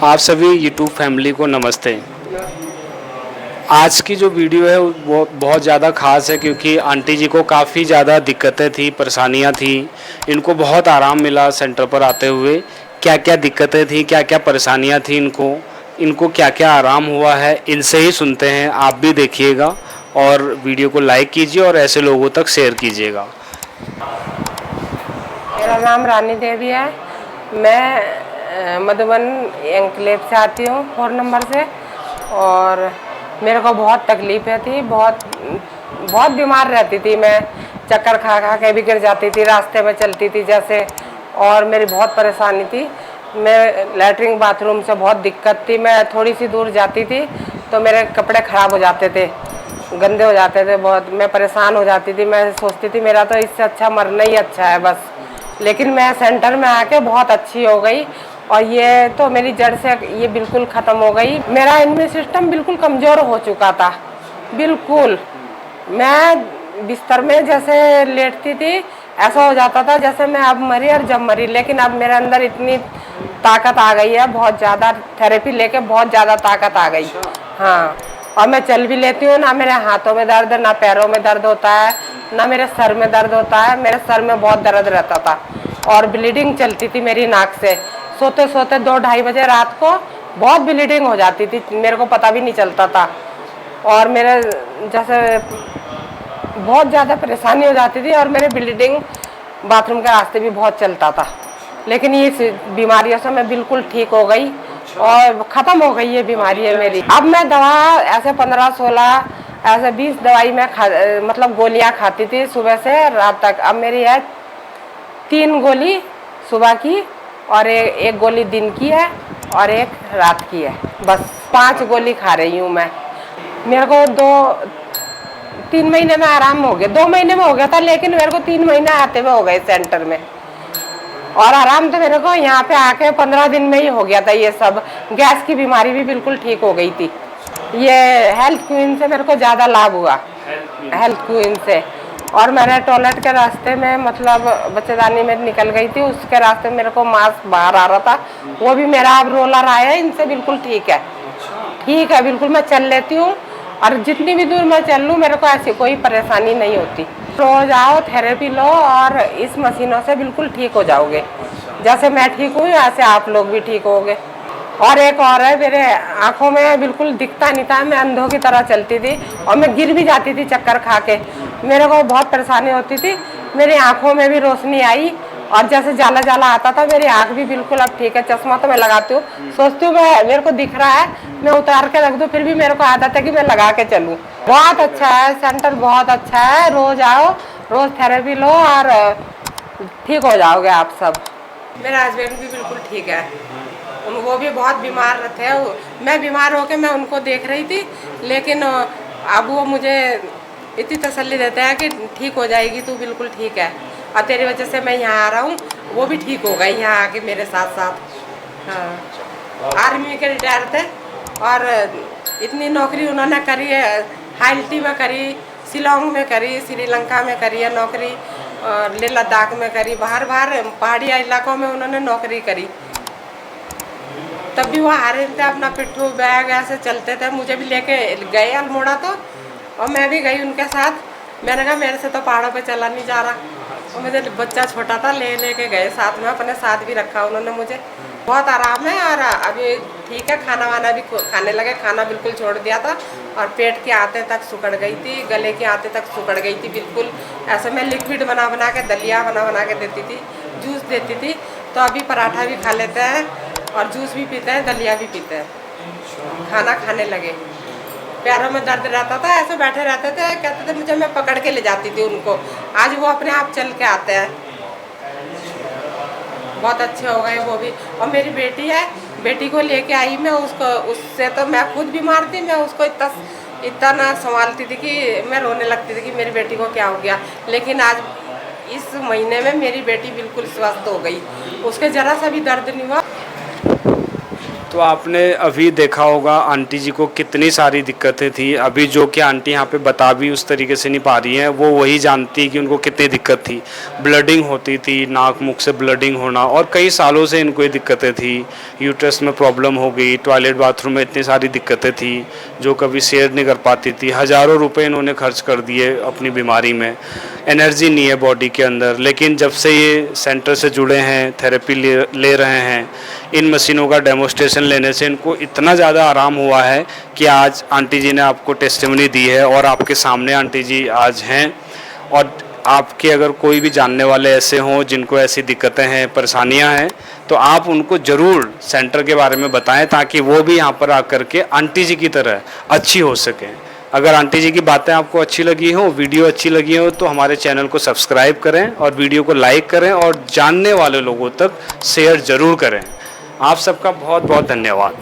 आप सभी YouTube family को नमस्ते। आज की जो वीडियो है वो बहुत ज़्यादा ख़ास है क्योंकि आंटी जी को काफ़ी ज़्यादा दिक्कतें थी, परेशानियां थी। इनको बहुत आराम मिला सेंटर पर आते हुए। क्या क्या दिक्कतें थी, क्या क्या परेशानियां थी इनको क्या क्या आराम हुआ है, इनसे ही सुनते हैं। आप भी देखिएगा और वीडियो को लाइक कीजिए और ऐसे लोगों तक शेयर कीजिएगा। मेरा नाम रानी देवी है। मैं मधुबन एंक्लेव से आती हूँ 4 नंबर से। और मेरे को बहुत तकलीफ़ें थी, बहुत बीमार रहती थी मैं। चक्कर खा खा के भी गिर जाती थी, रास्ते में चलती थी जैसे। और मेरी बहुत परेशानी थी। मैं लैट्रिन बाथरूम से बहुत दिक्कत थी। मैं थोड़ी सी दूर जाती थी तो मेरे कपड़े ख़राब हो जाते थे, गंदे हो जाते थे बहुत। मैं परेशान हो जाती थी। मैं सोचती थी मेरा तो इससे अच्छा मरना ही अच्छा है बस। लेकिन मैं सेंटर में आके बहुत अच्छी हो गई और ये तो मेरी जड़ से ये बिल्कुल ख़त्म हो गई। मेरा इम्यून सिस्टम बिल्कुल कमज़ोर हो चुका था, बिल्कुल। मैं बिस्तर में जैसे लेटती थी ऐसा हो जाता था जैसे मैं अब मरी और जब मरी। लेकिन अब मेरे अंदर इतनी ताकत आ गई है, बहुत ज़्यादा थेरेपी लेके बहुत ज़्यादा ताकत आ गई। हाँ, और मैं चल भी लेती हूँ। ना मेरे हाथों में दर्द, ना पैरों में दर्द होता है, ना मेरे सर में दर्द होता है। मेरे सर में बहुत दर्द रहता था और ब्लीडिंग चलती थी मेरी नाक से। सोते सोते 2-2:30 बजे रात को बहुत ब्लीडिंग हो जाती थी, मेरे को पता भी नहीं चलता था। और मेरे जैसे बहुत ज़्यादा परेशानी हो जाती थी और मेरे ब्लीडिंग बाथरूम के रास्ते भी बहुत चलता था। लेकिन ये बीमारियों से मैं बिल्कुल ठीक हो गई और ख़त्म हो गई ये बीमारी है मेरी। अब मैं दवा ऐसे 15-16 ऐसे 20 दवाई मैं मतलब गोलियां खाती थी सुबह से रात तक। अब मेरी है 3 गोली सुबह की और एक गोली दिन की है और एक रात की है। बस 5 गोली खा रही हूँ मैं। मेरे को 2-3 महीने में आराम हो गया। 2 महीने में हो गया था लेकिन मेरे को 3 महीने आते हुए हो गए सेंटर में। और आराम तो मेरे को यहाँ पे आके 15 दिन में ही हो गया था। ये सब गैस की बीमारी भी बिल्कुल ठीक हो गई थी। ये हेल्थ क्वीन से मेरे को ज़्यादा लाभ हुआ, हेल्थ क्वीन से। और मैंने टॉयलेट के रास्ते में मतलब बच्चेदानी में निकल गई थी, उसके रास्ते में मेरे को मांस बाहर आ रहा था, वो भी मेरा अब रोलर आया है, इनसे बिल्कुल ठीक है। ठीक है, बिल्कुल मैं चल लेती हूँ और जितनी भी दूर मैं चल लूँ मेरे को ऐसी कोई परेशानी नहीं होती। रोज आओ, थेरेपी लो और इस मशीनों से बिल्कुल ठीक हो जाओगे। जैसे मैं ठीक हुई ऐसे आप लोग भी ठीक होगे। और एक और है, मेरे आँखों में बिल्कुल दिखता नहीं था, मैं अंधों की तरह चलती थी और मैं गिर भी जाती थी चक्कर खा के। मेरे को बहुत परेशानी होती थी, मेरी आँखों में भी रोशनी आई और जैसे जाला जाला आता था। मेरी आँख भी बिल्कुल अब ठीक है। चश्मा तो मैं लगाती हूँ, सोचती हूँ मैं मेरे को दिख रहा है मैं उतार के रख दूँ, फिर भी मेरे को आदत है कि मैं लगा के चलूँ। बहुत अच्छा है सेंटर, बहुत अच्छा है। रोज आओ, रोज थेरेपी लो और ठीक हो जाओगे आप सब। मेरे हस्बैंड भी बिल्कुल ठीक है, वो भी बहुत बीमार थे। मैं बीमार होकर मैं उनको देख रही थी, लेकिन अब वो मुझे इतनी तसल्ली देते हैं कि ठीक हो जाएगी तू, बिल्कुल ठीक है। और तेरी वजह से मैं यहाँ आ रहा हूँ, वो भी ठीक हो गई यहाँ आके मेरे साथ साथ। हाँ, आर्मी के रिटायर थे और इतनी नौकरी उन्होंने करी है। हाइल्टी में करी, शिलोंग में करी, श्रीलंका में करी है नौकरी, लेह लद्दाख में करी, बाहर बाहर पहाड़ी इलाकों में उन्होंने नौकरी करी। तब भी वो आ रहे थे, अपना पिट्ठू बैग ऐसे चलते थे, मुझे भी लेके गए अल्मोड़ा तो, और मैं भी गई उनके साथ। मैंने कहा मेरे से तो पहाड़ों पे चला नहीं जा रहा, और मुझे बच्चा छोटा था, लेके गए साथ में, अपने साथ भी रखा उन्होंने मुझे। बहुत आराम है और अभी ठीक है। खाना वाना भी खाने लगे, खाना बिल्कुल छोड़ दिया था और पेट की आंतें तक सिकुड़ गई थी, गले की आंतें तक सिकुड़ गई थी बिल्कुल। ऐसे मैं लिक्विड बना बना के, दलिया बना बना के देती थी, जूस देती थी। तो अभी पराठा भी खा लेते हैं और जूस भी पीते हैं, दलिया भी पीते हैं, खाना खाने लगे। पैरों में दर्द रहता था, ऐसे बैठे रहते थे, कहते थे मुझे, मैं पकड़ के ले जाती थी उनको। आज वो अपने आप चल के आते हैं, बहुत अच्छे हो गए वो भी। और मेरी बेटी है, बेटी को लेके आई मैं, उसको, उससे तो मैं खुद बीमार थी, मैं उसको इतना ना संभालती थी कि मैं रोने लगती थी कि मेरी बेटी को क्या हो गया। लेकिन आज इस महीने में मेरी बेटी बिल्कुल स्वस्थ हो गई, उसके ज़रा सा भी दर्द नहीं हुआ। तो आपने अभी देखा होगा आंटी जी को कितनी सारी दिक्कतें थी। अभी जो कि आंटी यहाँ पे बता भी उस तरीके से नहीं पा रही हैं, वो वही जानती है कि उनको कितनी दिक्कत थी। ब्लडिंग होती थी, नाक मुख से ब्लडिंग होना, और कई सालों से इनको ये दिक्कतें थी। यूट्रस में प्रॉब्लम हो गई, टॉयलेट बाथरूम में इतनी सारी दिक्कतें थी जो कभी शेयर नहीं कर पाती थी। हज़ारों रुपए इन्होंने खर्च कर दिए अपनी बीमारी में। एनर्जी नहीं है बॉडी के अंदर, लेकिन जब से ये सेंटर से जुड़े हैं, थेरेपी ले रहे हैं, इन मशीनों का डेमोस्ट्रेशन लेने से इनको इतना ज़्यादा आराम हुआ है कि आज आंटी जी ने आपको टेस्टिमनी दी है और आपके सामने आंटी जी आज हैं। और आपके अगर कोई भी जानने वाले ऐसे हों जिनको ऐसी दिक्कतें हैं, परेशानियां हैं, तो आप उनको ज़रूर सेंटर के बारे में बताएं ताकि वो भी यहाँ पर आकर के आंटी जी की तरह अच्छी हो सकें। अगर आंटी जी की बातें आपको अच्छी लगी हो, वीडियो अच्छी लगी हो, तो हमारे चैनल को सब्सक्राइब करें और वीडियो को लाइक करें और जानने वाले लोगों तक शेयर ज़रूर करें। आप सबका बहुत बहुत धन्यवाद।